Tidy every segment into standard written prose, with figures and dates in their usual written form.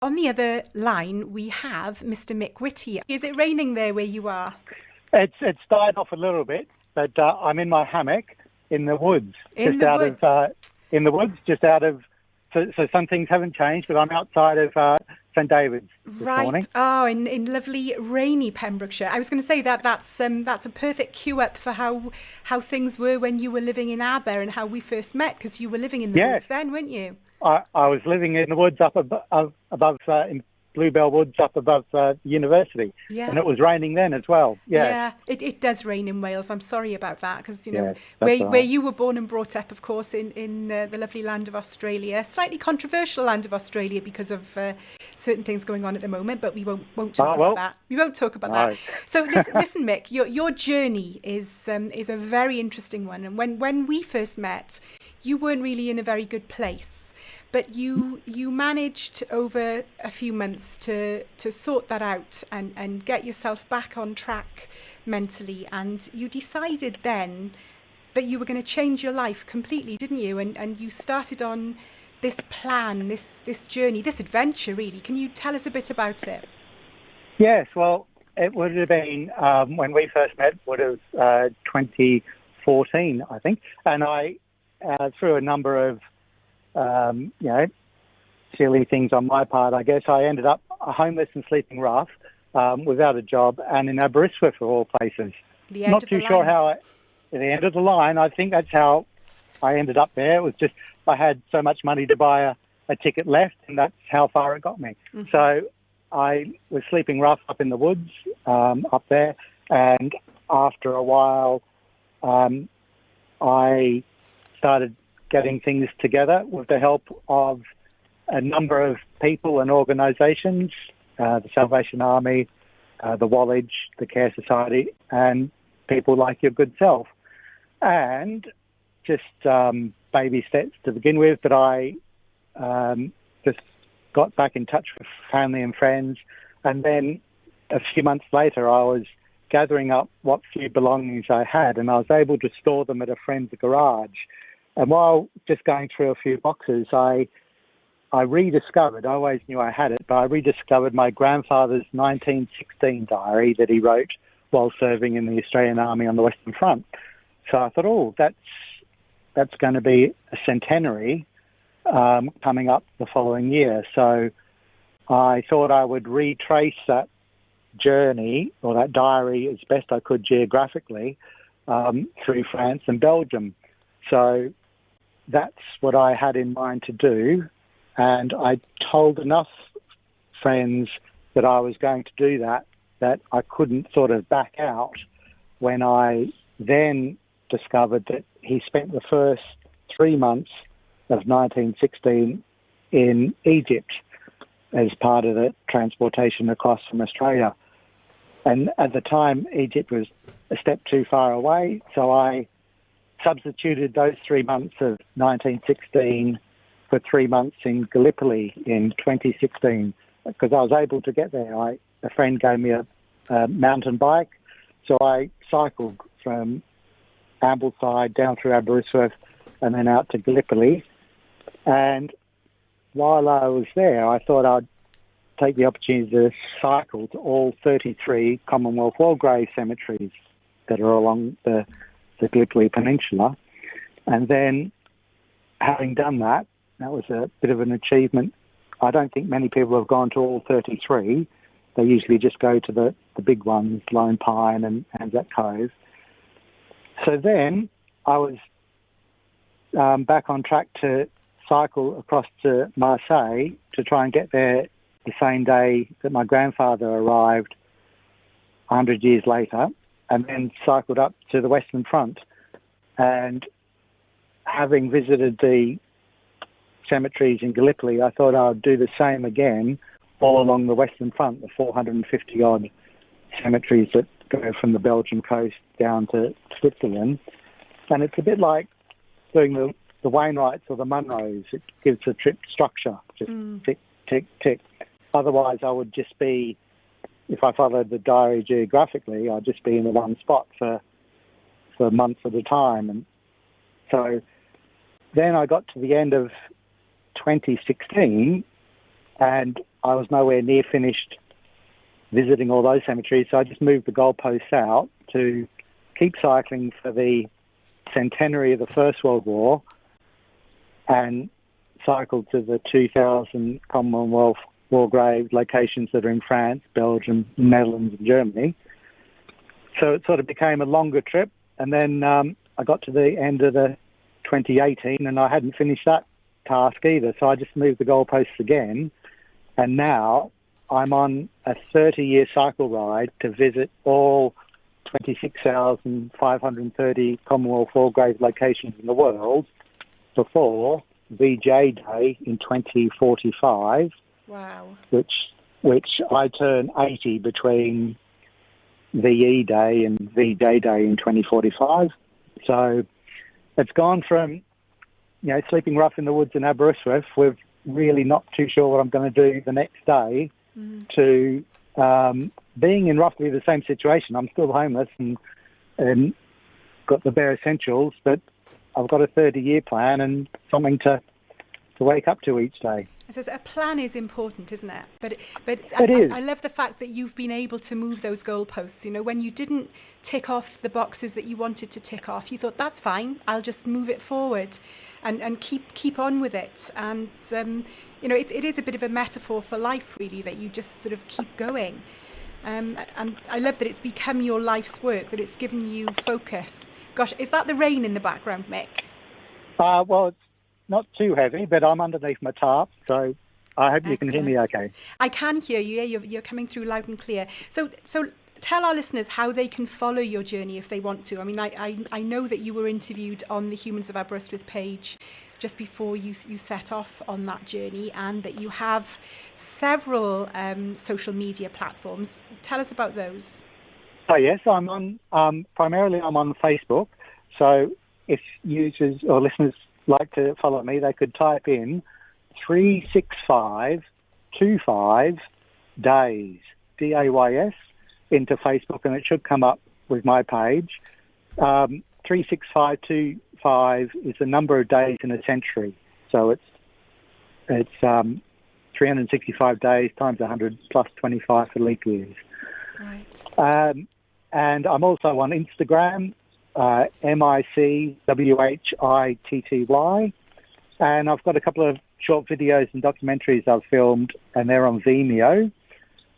On the other line, we have Mr. Mick Whitty. Is it raining there where you are? It's died off a little bit, but I'm in my hammock in the woods. In the woods, just out of... So some things haven't changed, but I'm outside of St David's this morning. Oh, in lovely rainy Pembrokeshire. I was going to say that's a perfect cue up for how things were when you were living in Aber and how we first met, because you were living in the woods then, weren't you? I was living in the woods up above in Bluebell Woods up above the university, and it was raining then as well. Yeah, it does rain in Wales. I'm sorry about that, because where you were born and brought up, of course, in the lovely land of Australia, slightly controversial land of Australia because of certain things going on at the moment, but we won't talk about that. We won't talk about that. So listen, Mick, your journey is a very interesting one, and when we first met, you weren't really in a very good place. But you managed over a few months to sort that out and get yourself back on track mentally. And you decided then that you were going to change your life completely, didn't you? And you started on this plan, this journey, this adventure, really. Can you tell us a bit about it? Yes, well, it would have been, when we first met, would have 2014, I think. And I, through a number of silly things on my part, I guess, I ended up homeless and sleeping rough, without a job, and in Aberystwyth, of all places. Not too sure how, at the end of the line, I think that's how I ended up there. It was just, I had so much money to buy a ticket left, and that's how far it got me. Mm-hmm. So I was sleeping rough up in the woods, up there, and after a while, I started getting things together with the help of a number of people and organisations, the Salvation Army, the Wallage, the Care Society, and people like your good self. And just baby steps to begin with, but I just got back in touch with family and friends. And then a few months later, I was gathering up what few belongings I had, and I was able to store them at a friend's garage. And while just going through a few boxes, I rediscovered, I always knew I had it, but I rediscovered my grandfather's 1916 diary that he wrote while serving in the Australian Army on the Western Front. So I thought, that's going to be a centenary coming up the following year. So I thought I would retrace that journey or that diary as best I could geographically through France and Belgium. So that's what I had in mind to do, and I told enough friends that I was going to do that I couldn't sort of back out when I then discovered that he spent the first 3 months of 1916 in Egypt as part of the transportation across from Australia. And at the time, Egypt was a step too far away, so I substituted those 3 months of 1916 for 3 months in Gallipoli in 2016, because I was able to get there. A friend gave me a mountain bike, so I cycled from Ambleside down through Aberystwyth and then out to Gallipoli. And while I was there, I thought I'd take the opportunity to cycle to all 33 Commonwealth War Grave cemeteries that are along the Gallipoli Peninsula. And then, having done that, that was a bit of an achievement. I don't think many people have gone to all 33. They usually just go to the big ones, Lone Pine and Anzac Cove. So then I was back on track to cycle across to Marseille to try and get there the same day that my grandfather arrived 100 years later, and then cycled up to the Western Front. And having visited the cemeteries in Gallipoli, I thought I would do the same again all along the Western Front, the 450-odd cemeteries that go from the Belgian coast down to Switzerland. And it's a bit like doing the Wainwrights or the Munros. It gives the trip structure, just tick, tick, tick. Otherwise, I would just be, if I followed the diary geographically, I'd just be in the one spot for months at a time. And so then I got to the end of 2016, and I was nowhere near finished visiting all those cemeteries, so I just moved the goalposts out to keep cycling for the centenary of the First World War and cycled to the 2,000 Commonwealth War grave locations that are in France, Belgium, Netherlands and Germany. So it sort of became a longer trip, and then I got to the end of the 2018 and I hadn't finished that task either, so I just moved the goalposts again, and now I'm on a 30-year cycle ride to visit all 26,530 Commonwealth War grave locations in the world before VJ Day in 2045. Wow. Which I turn 80 between VE Day and VJ Day in 2045. So it's gone from, sleeping rough in the woods in Aberystwyth with really not too sure what I'm going to do the next day to being in roughly the same situation. I'm still homeless and got the bare essentials, but I've got a 30-year plan and something to wake up to each day. So a plan is important, isn't it? But is. I love the fact that you've been able to move those goalposts. When you didn't tick off the boxes that you wanted to tick off, you thought, that's fine, I'll just move it forward and keep on with it. And, it is a bit of a metaphor for life, really, that you just sort of keep going. And I love that it's become your life's work, that it's given you focus. Gosh, is that the rain in the background, Mick? Well, it's not too heavy, but I'm underneath my tarp, so I hope you can hear me okay. I can hear you. Yeah, you're coming through loud and clear. So tell our listeners how they can follow your journey if they want to. I mean, I know that you were interviewed on the Humans of Aberystwyth page just before you set off on that journey, and that you have several social media platforms. Tell us about those. Oh yes, I'm on primarily I'm on Facebook. So if users or listeners like to follow me, they could type in 36525 days, DAYS, into Facebook, and it should come up with my page. 36525 is the number of days in a century, so it's 365 days times 100 plus 25 for leap years. Right. And I'm also on Instagram. MICWHITTY, and I've got a couple of short videos and documentaries I've filmed, and they're on Vimeo.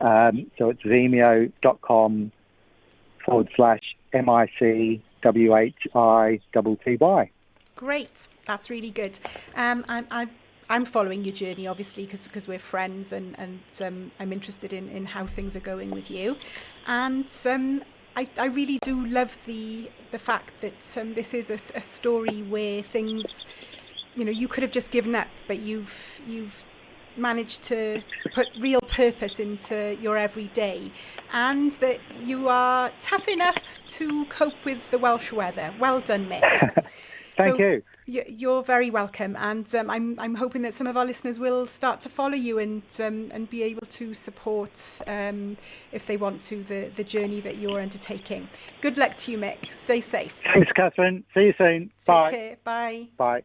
So it's vimeo.com/MICWHITTY. Great, that's really good. I'm following your journey, obviously, because we're friends, and I'm interested in how things are going with you, and I really do love the fact that this is a story where things, you could have just given up, but you've managed to put real purpose into your everyday, and that you are tough enough to cope with the Welsh weather. Well done, Mick. Thank you. You're very welcome, and I'm hoping that some of our listeners will start to follow you and be able to support, if they want to, the journey that you're undertaking. Good luck to you, Mick. Stay safe. Thanks, Catherine. See you soon. Bye. Take care. Bye. Bye.